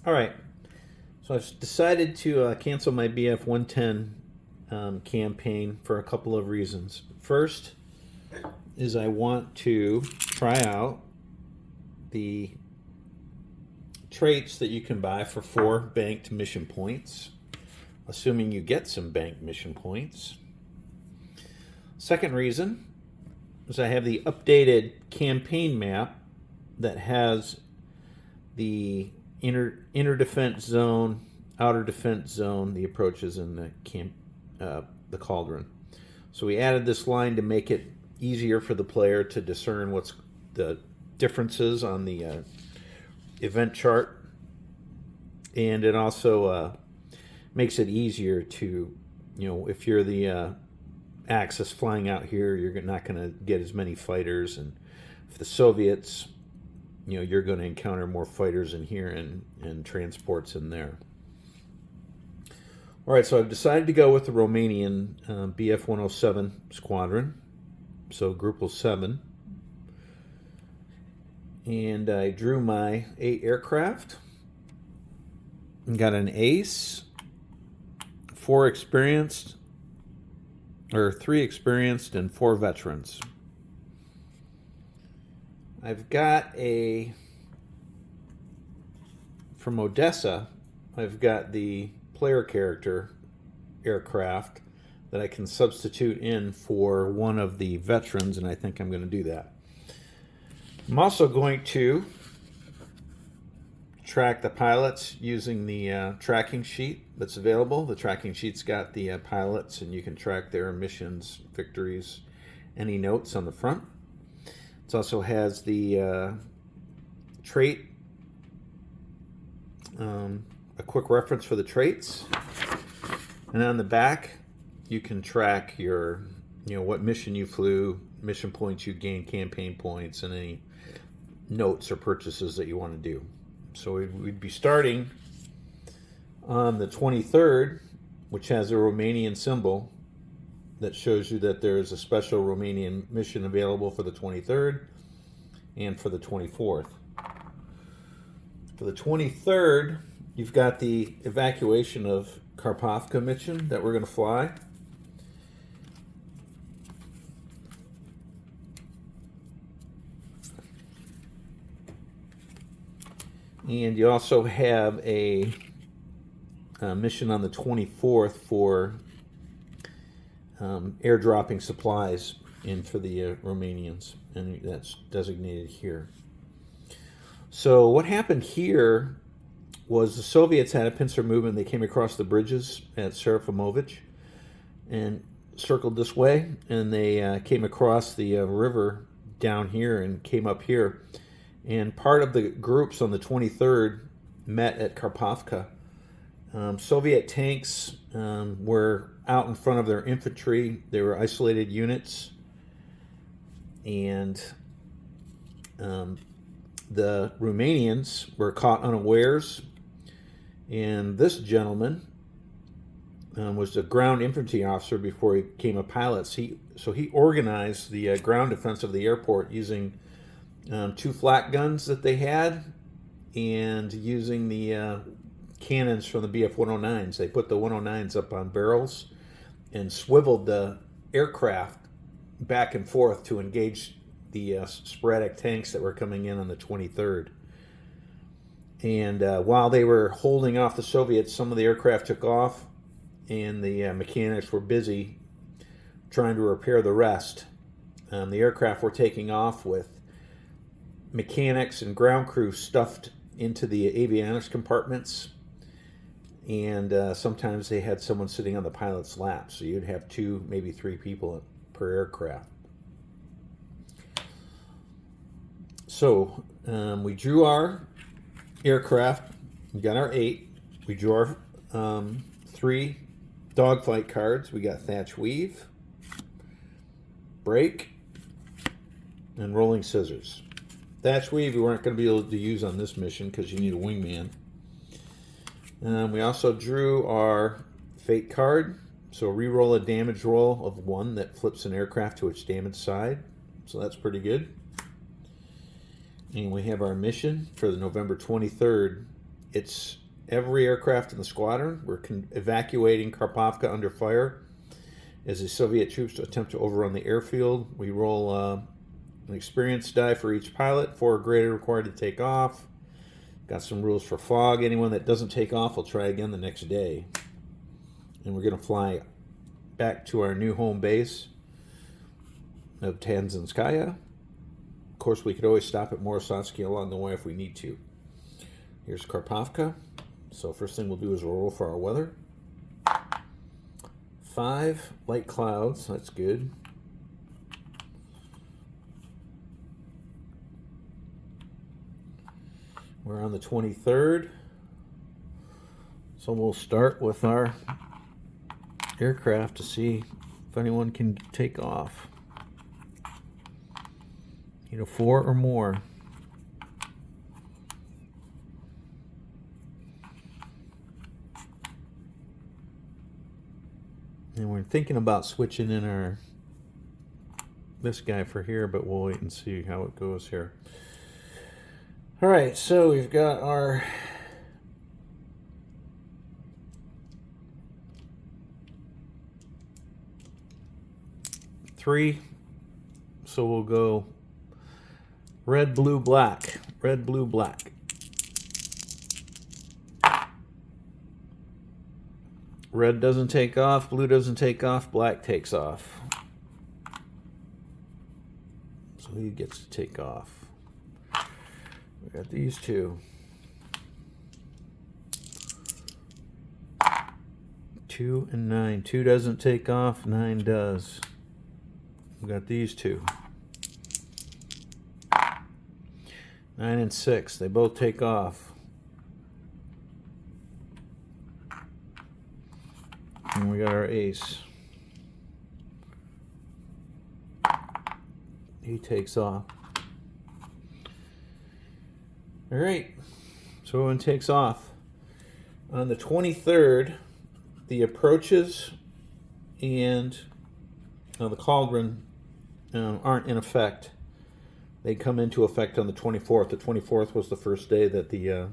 All right. So I've decided to cancel my BF 110 campaign for a couple of reasons. First is I want to try out the traits that you can buy for 4 banked mission points, assuming you get some banked mission points. Second reason is I have the updated campaign map that has the inner defense zone, outer defense zone, the approaches, in the cauldron. So we added this line to make it easier for the player to discern what's the differences on the event chart, and it also makes it easier to, if you're the Axis flying out here, you're not going to get as many fighters, and if the Soviets, you're going to encounter more fighters in here and transports in there. All right, so I've decided to go with the Romanian BF 107 squadron, so Grupul 7. And I drew my 8 aircraft. Got an ace, 3 experienced, and 4 veterans. I've got from Odessa, I've got the player character aircraft that I can substitute in for one of the veterans, and I think I'm going to do that. I'm also going to track the pilots using the tracking sheet that's available. The tracking sheet's got the pilots, and you can track their missions, victories, any notes on the front. It also has the trait, a quick reference for the traits, and on the back you can track your, what mission you flew, mission points you gained, campaign points, and any notes or purchases that you want to do. So we'd be starting on the 23rd, which has a Romanian symbol that shows you that there is a special Romanian mission available for the 23rd and for the 24th. For the 23rd, you've got the evacuation of Karpovka mission that we're going to fly. And you also have a mission on the 24th for airdropping supplies in for the Romanians, and that's designated here. So what happened here was the Soviets had a pincer movement. They came across the bridges at Serafimovich and circled this way, and they came across the river down here and came up here. And part of the groups on the 23rd met at Karpovka. Soviet tanks were out in front of their infantry. They were isolated units. And the Romanians were caught unawares. And this gentleman was a ground infantry officer before he became a pilot. So he organized the ground defense of the airport using 2 flak guns that they had, and using the cannons from the BF 109s. They put the 109s up on barrels and swiveled the aircraft back and forth to engage the sporadic tanks that were coming in on the 23rd. And while they were holding off the Soviets, some of the aircraft took off, and the mechanics were busy trying to repair the rest. The aircraft were taking off with mechanics and ground crew stuffed into the avionics compartments, and sometimes they had someone sitting on the pilot's lap, so you'd have 2, maybe 3 people per aircraft. So we drew our aircraft, we got our 8, we drew our 3 dogfight cards. We got Thatch Weave, Break, and Rolling Scissors. Thatch Weave we weren't going to be able to use on this mission because you need a wingman. We also drew our Fate card. So re-roll a damage roll of 1 that flips an aircraft to its damaged side. So that's pretty good. And we have our mission for the November 23rd It's every aircraft in the squadron. We're evacuating Karpovka under fire as the Soviet troops attempt to overrun the airfield. We roll an experience die for each pilot, 4 or greater required to take off. Got some rules for fog. Anyone that doesn't take off will try again the next day. And we're going to fly back to our new home base of Tanzanskaya. Of course, we could always stop at Morosatsky along the way if we need to. Here's Karpovka. So first thing we'll do is roll for our weather. 5 light clouds. That's good. We're on the 23rd. So we'll start with our aircraft to see if anyone can take off. 4 or more. And we're thinking about switching in this guy for here, but we'll wait and see how it goes here. All right, so we've got our three. So we'll go red, blue, black. Red, blue, black. Red doesn't take off, blue doesn't take off, black takes off. So he gets to take off. We got these two. 2 and 9. 2 doesn't take off, 9 does. We got these two. 9 and 6, they both take off. And we got our ace. He takes off. All right, so everyone takes off. On the 23rd, the approaches and the cauldron aren't in effect. They come into effect on the 24th. The 24th was the first day that the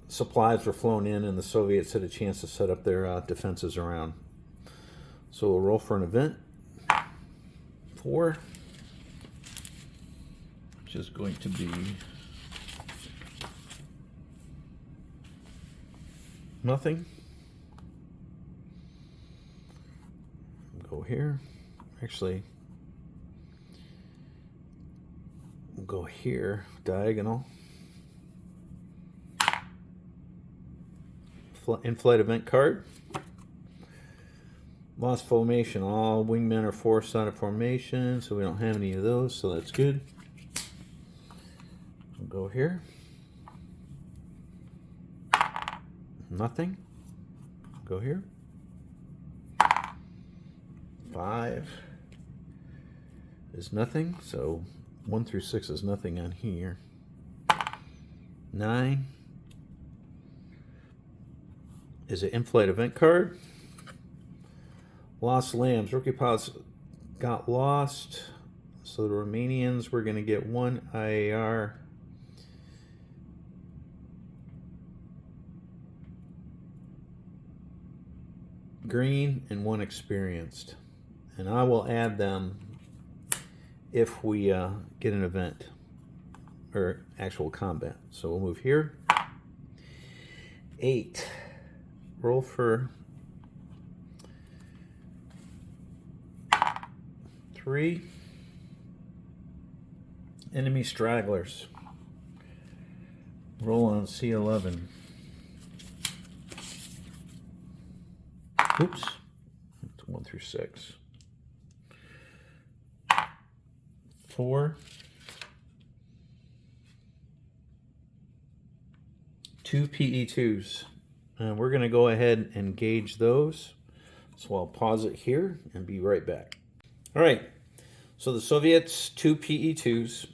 supplies were flown in and the Soviets had a chance to set up their defenses around. So we'll roll for an event. 4. Which is going to be nothing. Go here. Actually, we'll go here, diagonal. In-flight event card. Lost formation. All wingmen are forced out of formation, so we don't have any of those, so that's good. We'll go here. Nothing. Go here. 5 is nothing, so 1 through 6 is nothing on here. 9 is an in-flight event card. Lost lambs. Rookie pilots got lost, so the Romanians were going to get 1 IAR. Green and 1 experienced. And I will add them if we get an event or actual combat. So we'll move here. 8. Roll for 3. Enemy stragglers. Roll on C11. Oops. It's 1 through 6. 4. 2 PE2s. We're going to go ahead and gauge those. So I'll pause it here and be right back. All right. So the Soviets, 2 PE2s.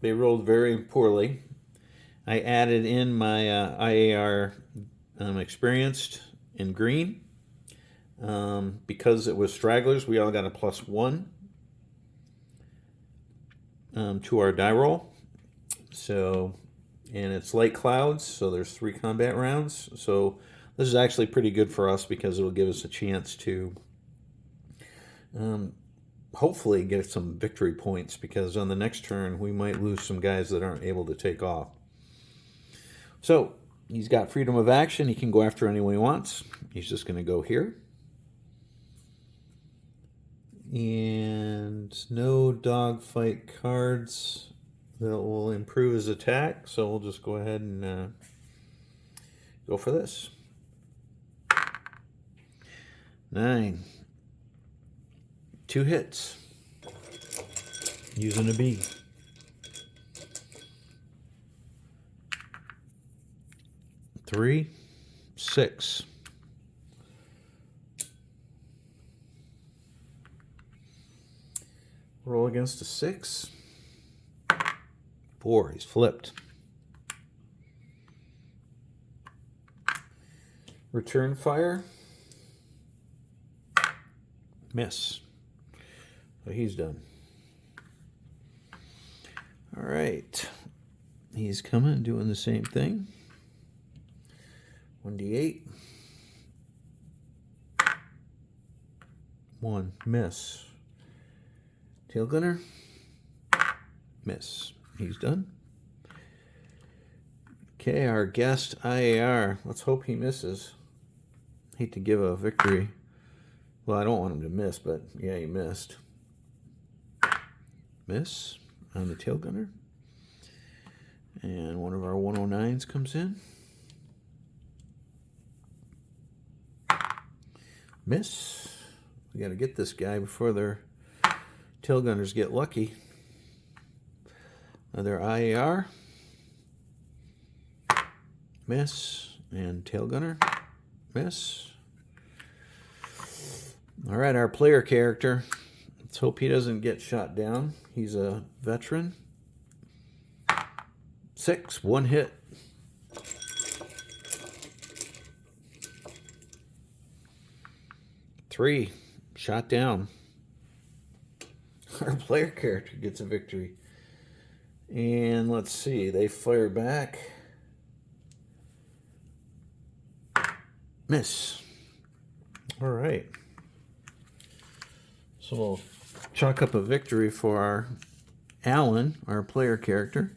They rolled very poorly. I added in my IAR experienced in green. Because it was stragglers, we all got a +1 to our die roll. So and it's light clouds, so there's 3 combat rounds. So this is actually pretty good for us because it'll give us a chance to hopefully get some victory points, because on the next turn we might lose some guys that aren't able to take off. So he's got freedom of action. He can go after anyone he wants. He's just going to go here. And no dogfight cards that will improve his attack, so we'll just go ahead and go for this. 9. 2 hits. Using a B. 3, 6. Roll against a 6. 4. He's flipped. Return fire. Miss. So he's done. All right. He's coming, doing the same thing. 1d8. 1. Miss. Tail gunner. Miss. He's done. Okay, our guest IAR. Let's hope he misses. Hate to give a victory. Well, I don't want him to miss, but yeah, he missed. Miss on the tail gunner. And one of our 109s comes in. Miss. We got to get this guy before their tail gunners get lucky. Another IAR. Miss. And tail gunner. Miss. All right, our player character. Let's hope he doesn't get shot down. He's a veteran. 6. 1 hit. 3. Shot down. Our player character gets a victory. And let's see. They fire back. Miss. All right. So we'll chalk up a victory for our Alan, our player character.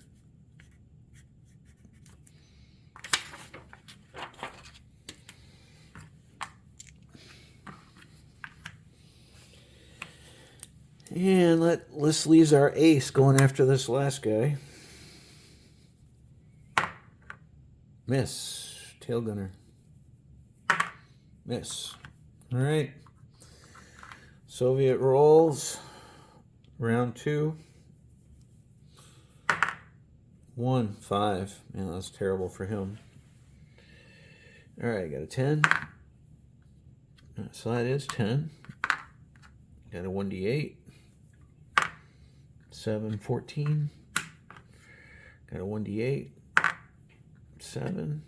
And let's leave our ace going after this last guy. Miss. Tail gunner. Miss. All right. Soviet rolls. Round 2. 1, 5. Man, that's terrible for him. All right, got a 10. So that is 10. Got a 1d8. 7, 14. Got a 1d8. 7.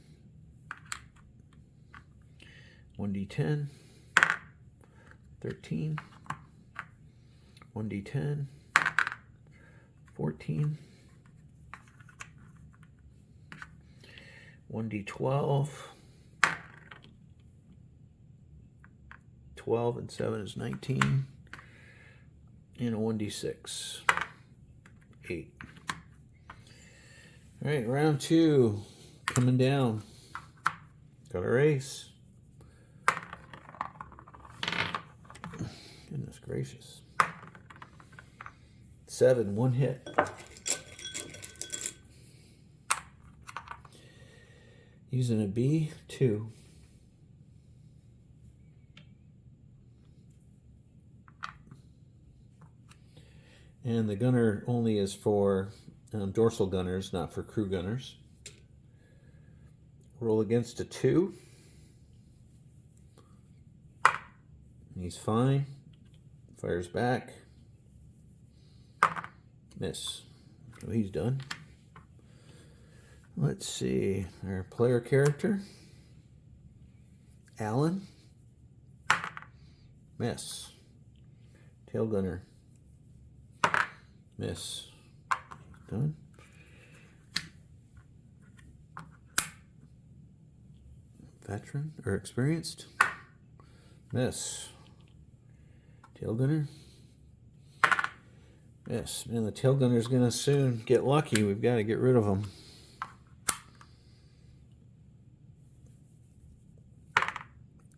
1d10. 13. 1d10. 14. 1d12. 12 and 7 is 19. And a 1d6. 8. All right, round 2. Coming down. Got our ace. Goodness gracious. 7, 1 hit. Using a B, 2. And the gunner only is for dorsal gunners, not for crew gunners. Roll against a 2. He's fine. Fires back. Miss. So he's done. Let's see. Our player character. Alan. Miss. Tail gunner. Miss. Done. Veteran or experienced. Miss. Tail gunner. Yes, man, the tail gunner's gonna soon get lucky. We've got to get rid of him.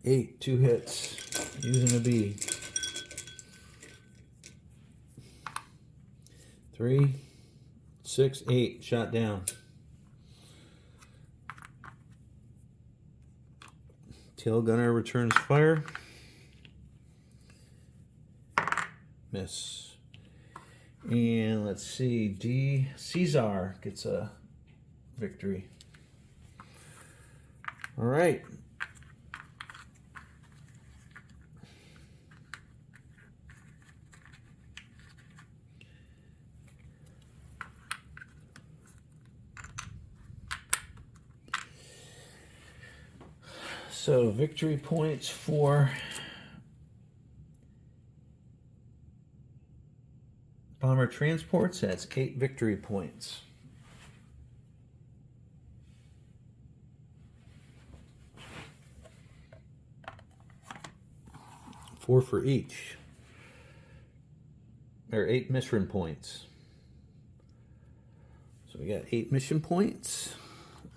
8, 2 hits. Using a B. 3, 6, 8. Shot down. Tail gunner returns fire. Miss. And let's see, D. Caesar gets a victory. All right. So victory points for bomber transports, that's 8 victory points. Four for each. Or 8 mission points. So we got 8 mission points.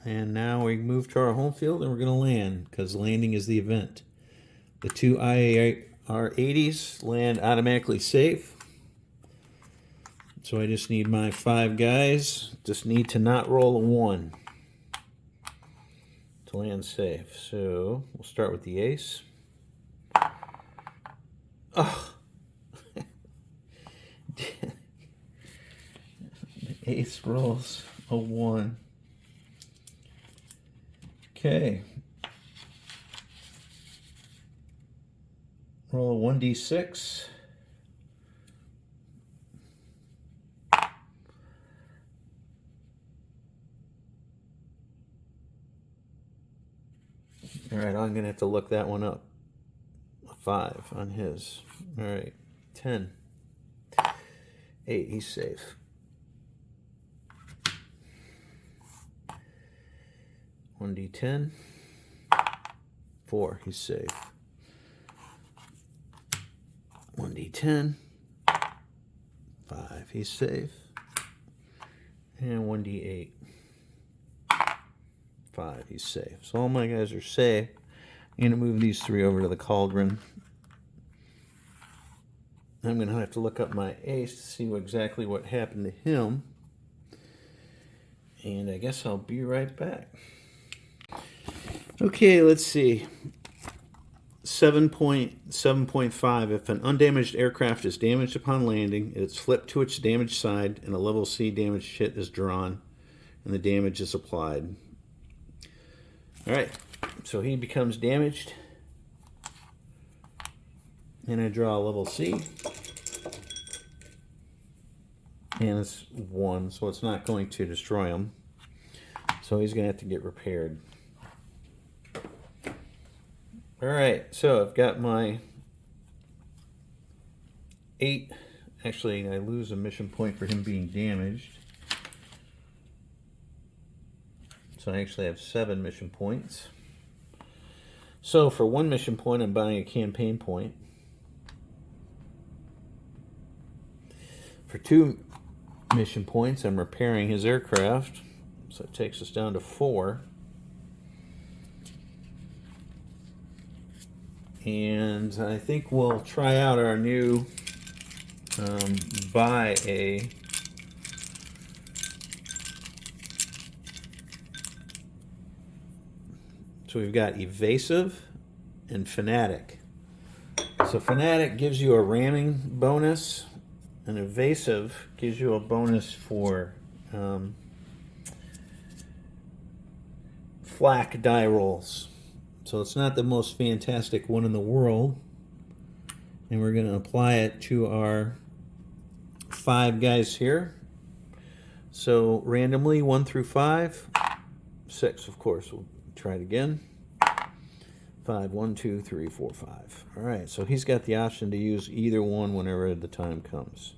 And now we move to our home field and we're going to land, because landing is the event. The 2 IAR-80s land automatically safe. So I just need my 5 guys. Just need to not roll a 1 to land safe. So we'll start with the ace. Oh. The ace rolls a 1. Okay. Roll a 1d6. All right, I'm going to have to look that one up. A 5 on his. All right, 10. 8, he's safe. 1d10. 4, he's safe. 1d10. 5, he's safe. And 1d8. 5, he's safe. So all my guys are safe. I'm going to move these 3 over to the cauldron. I'm going to have to look up my ace to see exactly what happened to him. And I guess I'll be right back. Okay, let's see. 7.7.5. If an undamaged aircraft is damaged upon landing, it's flipped to its damaged side and a level C damaged hit is drawn and the damage is applied. Alright, so he becomes damaged. And I draw a level C. And it's 1, so it's not going to destroy him. So he's going to have to get repaired. Alright, so I've got my 8. Actually, I lose a mission point for him being damaged. So I actually have 7 mission points. So for 1 mission point, I'm buying a campaign point. For 2 mission points, I'm repairing his aircraft. So it takes us down to 4. And I think we'll try out our new buy a so we've got evasive and fanatic. So fanatic gives you a ramming bonus, and evasive gives you a bonus for flak die rolls. So it's not the most fantastic one in the world. And we're going to apply it to our 5 guys here. So randomly 1 through 5. 6, of course. We'll try it again. 5, 1, 2, 3, 4, 5. All right, so he's got the option to use either one whenever the time comes.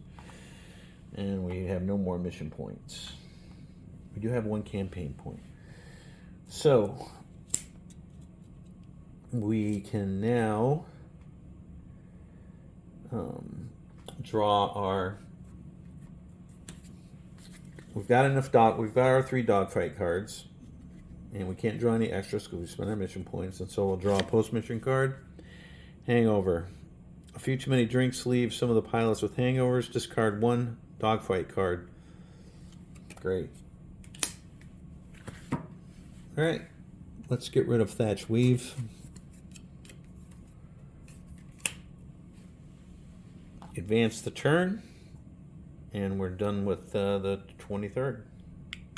And we have no more mission points. We do have 1 campaign point. So we can now draw our. We've got enough dog. We've got our 3 dogfight cards, and we can't draw any extras because we spent our mission points. And so we'll draw a post-mission card. Hangover. A few too many drinks leave some of the pilots with hangovers. Discard 1 dogfight card. Great. All right. Let's get rid of Thatch Weave. Advance the turn. And we're done with the 23rd.